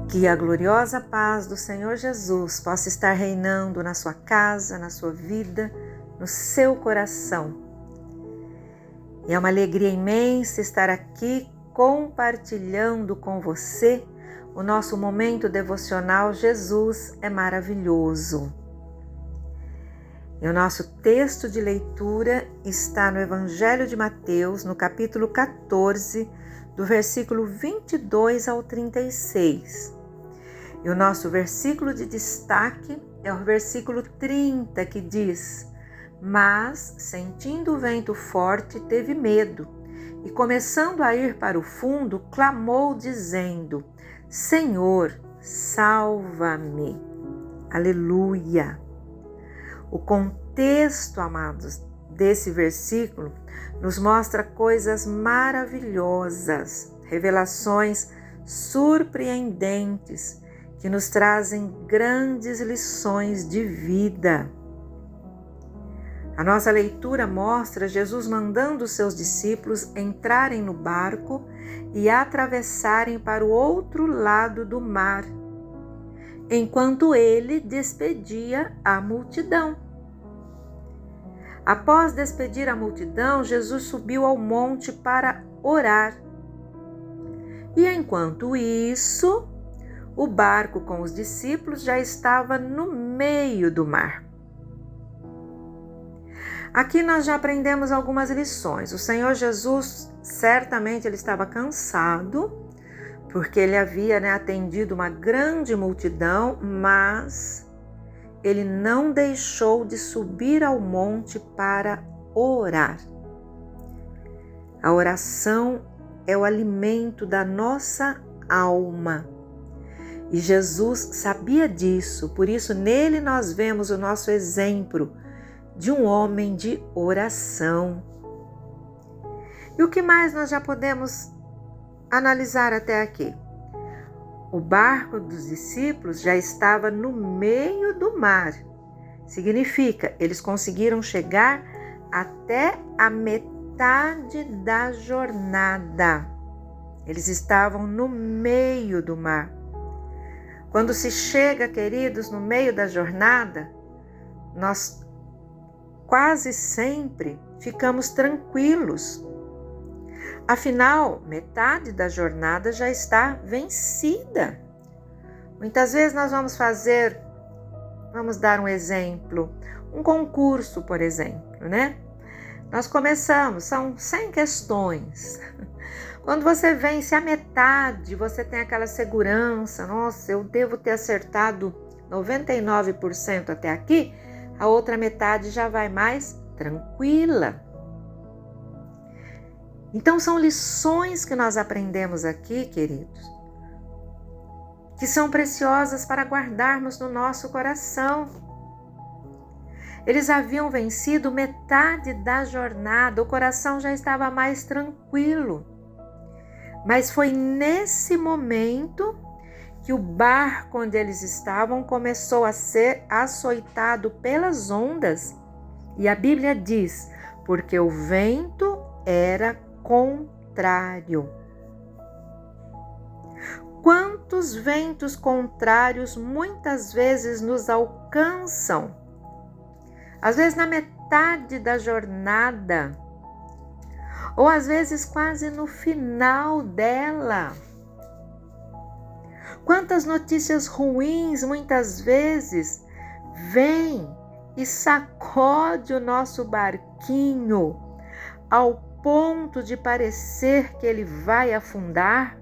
Que a gloriosa paz do Senhor Jesus possa estar reinando na sua casa, na sua vida, no seu coração. E é uma alegria imensa estar aqui compartilhando com você o nosso momento devocional Jesus é Maravilhoso. E o nosso texto de leitura está no Evangelho de Mateus, no capítulo 14, do versículo 22 ao 36. E o nosso versículo de destaque é o versículo 30, que diz: Mas, sentindo o vento forte, teve medo, e começando a ir para o fundo, clamou, dizendo: Senhor, salva-me. Aleluia! O contexto, amados, desse versículo nos mostra coisas maravilhosas, revelações surpreendentes que nos trazem grandes lições de vida. A nossa leitura mostra Jesus mandando os seus discípulos entrarem no barco e atravessarem para o outro lado do mar, enquanto ele despedia a multidão. Após despedir a multidão, Jesus subiu ao monte para orar. E enquanto isso, o barco com os discípulos já estava no meio do mar. Aqui nós já aprendemos algumas lições. O Senhor Jesus, certamente ele estava cansado, porque ele havia atendido uma grande multidão, mas ele não deixou de subir ao monte para orar. A oração é o alimento da nossa alma. E Jesus sabia disso, por isso nele nós vemos o nosso exemplo de um homem de oração. E o que mais nós já podemos analisar até aqui? O barco dos discípulos já estava no meio do mar. Significa, eles conseguiram chegar até a metade da jornada. Eles estavam no meio do mar. Quando se chega, queridos, no meio da jornada, nós quase sempre ficamos tranquilos. Afinal, metade da jornada já está vencida. Muitas vezes nós vamos dar um exemplo, um concurso, por exemplo, né? Nós começamos, são 100 questões. Quando você vence a metade, você tem aquela segurança, nossa, eu devo ter acertado 99% até aqui, a outra metade já vai mais tranquila. Então são lições que nós aprendemos aqui, queridos, que são preciosas para guardarmos no nosso coração. Eles haviam vencido metade da jornada, o coração já estava mais tranquilo. Mas foi nesse momento que o barco onde eles estavam começou a ser açoitado pelas ondas. E a Bíblia diz, porque o vento era contrário. Quantos ventos contrários muitas vezes nos alcançam? Às vezes na metade da jornada, ou às vezes quase no final dela. Quantas notícias ruins muitas vezes vêm e sacode o nosso barquinho ao ponto de parecer que ele vai afundar?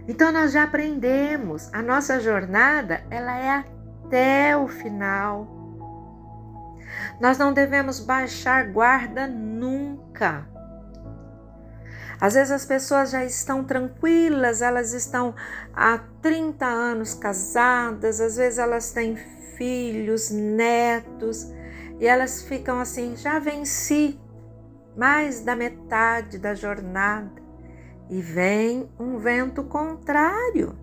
Então nós já aprendemos, a nossa jornada ela é até o final. Nós não devemos baixar guarda nunca. Às vezes as pessoas já estão tranquilas, elas estão há 30 anos casadas, às vezes elas têm filhos, netos, e elas ficam assim, já venci mais da metade da jornada. E vem um vento contrário.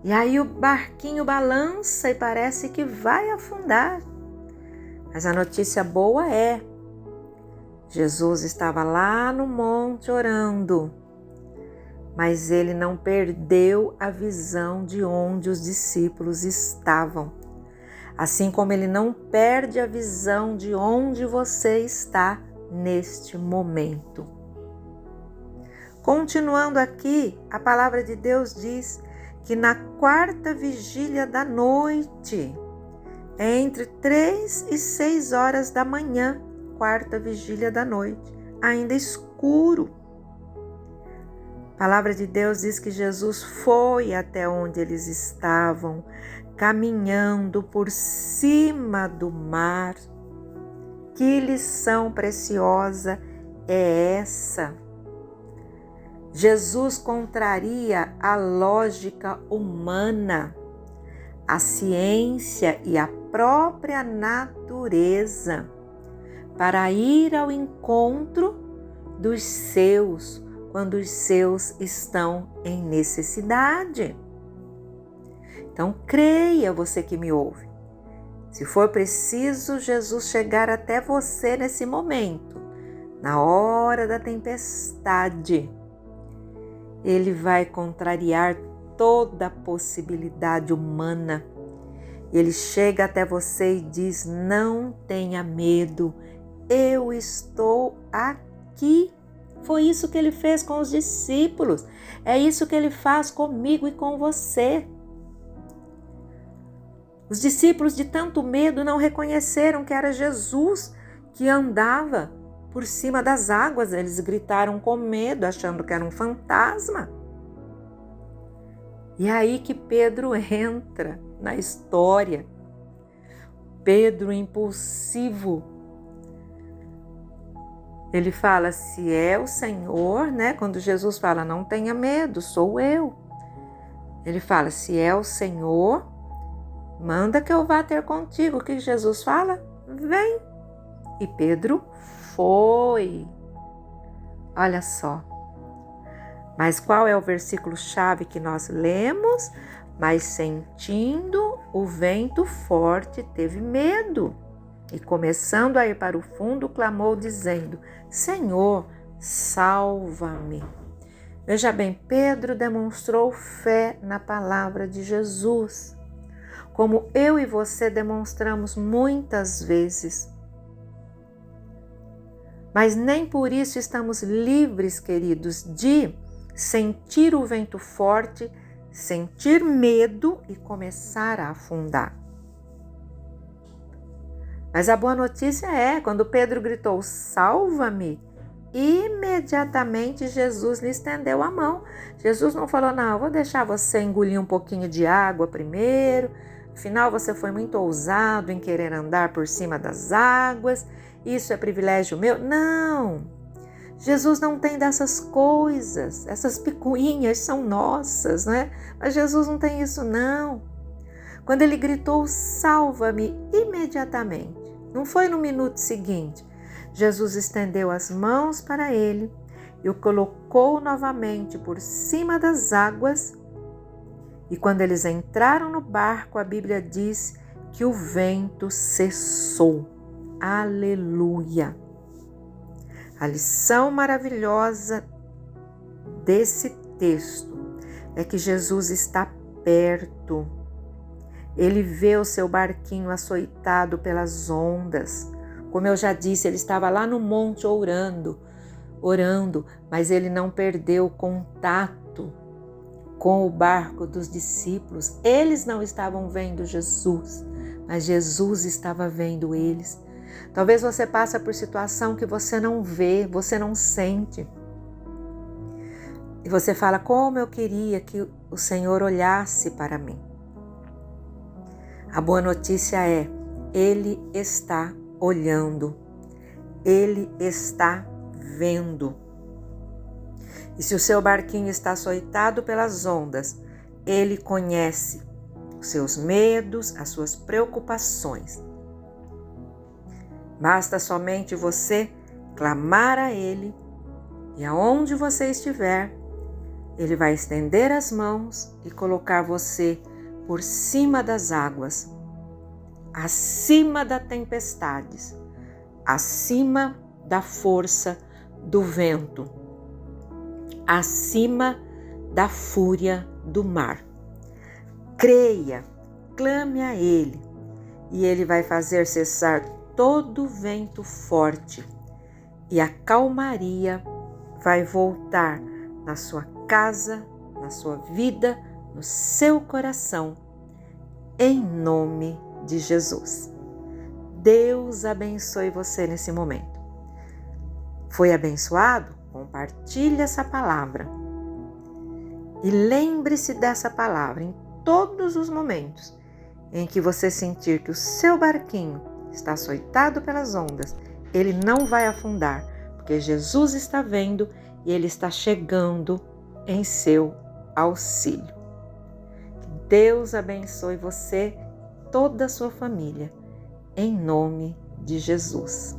E aí o barquinho balança e parece que vai afundar. Mas a notícia boa é Jesus estava lá no monte orando, mas ele não perdeu a visão de onde os discípulos estavam. Assim como ele não perde a visão de onde você está neste momento. Continuando aqui, a palavra de Deus diz que na quarta vigília da noite, entre 3 e 6 horas da manhã, quarta vigília da noite, ainda escuro. A palavra de Deus diz que Jesus foi até onde eles estavam, caminhando por cima do mar. Que lição preciosa é essa? Jesus contraria a lógica humana, a ciência e a própria natureza para ir ao encontro dos seus, quando os seus estão em necessidade. Então, creia, você que me ouve. Se for preciso Jesus chegar até você nesse momento, na hora da tempestade, Ele vai contrariar toda a possibilidade humana. Ele chega até você e diz: não tenha medo, eu estou aqui. Foi isso que Ele fez com os discípulos. É isso que Ele faz comigo e com você. Os discípulos, de tanto medo, não reconheceram que era Jesus que andava por cima das águas. Eles gritaram com medo, achando que era um fantasma. E é aí que Pedro entra na história. Pedro, impulsivo. Ele fala: se é o Senhor, né? Quando Jesus fala: não tenha medo, sou eu. Ele fala: se é o Senhor, manda que eu vá ter contigo. O que Jesus fala? Vem. E Pedro foi. Olha só. Mas qual é o versículo-chave que nós lemos? Mas sentindo o vento forte, teve medo. E começando a ir para o fundo, clamou dizendo: Senhor, salva-me. Veja bem, Pedro demonstrou fé na palavra de Jesus, como eu e você demonstramos muitas vezes. Mas nem por isso estamos livres, queridos, de sentir o vento forte, sentir medo e começar a afundar. Mas a boa notícia é, quando Pedro gritou: salva-me, imediatamente Jesus lhe estendeu a mão. Jesus não falou: não, eu vou deixar você engolir um pouquinho de água primeiro, afinal você foi muito ousado em querer andar por cima das águas, isso é privilégio meu. Não, Jesus não tem dessas coisas, essas picuinhas são nossas, né? Mas Jesus não tem isso não. Quando ele gritou: salva-me, imediatamente, não foi no minuto seguinte, Jesus estendeu as mãos para ele e o colocou novamente por cima das águas. E quando eles entraram no barco, a Bíblia diz que o vento cessou. Aleluia! A lição maravilhosa desse texto é que Jesus está perto. Ele vê o seu barquinho açoitado pelas ondas. Como eu já disse, ele estava lá no monte orando, mas ele não perdeu o contato com o barco dos discípulos. Eles não estavam vendo Jesus, mas Jesus estava vendo eles. Talvez você passe por situação que você não vê, você não sente. E você fala: como eu queria que o Senhor olhasse para mim. A boa notícia é: Ele está olhando, Ele está vendo. E se o seu barquinho está açoitado pelas ondas, Ele conhece os seus medos, as suas preocupações. Basta somente você clamar a Ele, e aonde você estiver, Ele vai estender as mãos e colocar você por cima das águas, acima das tempestades, acima da força do vento, acima da fúria do mar. Creia, clame a Ele, e Ele vai fazer cessar todo o vento forte, e a calmaria vai voltar na sua casa, na sua vida, no seu coração, em nome de Jesus. Deus abençoe você nesse momento. Foi abençoado? Compartilhe essa palavra. E lembre-se dessa palavra em todos os momentos em que você sentir que o seu barquinho está açoitado pelas ondas, ele não vai afundar, porque Jesus está vendo e Ele está chegando em seu auxílio. Que Deus abençoe você, toda a sua família, em nome de Jesus.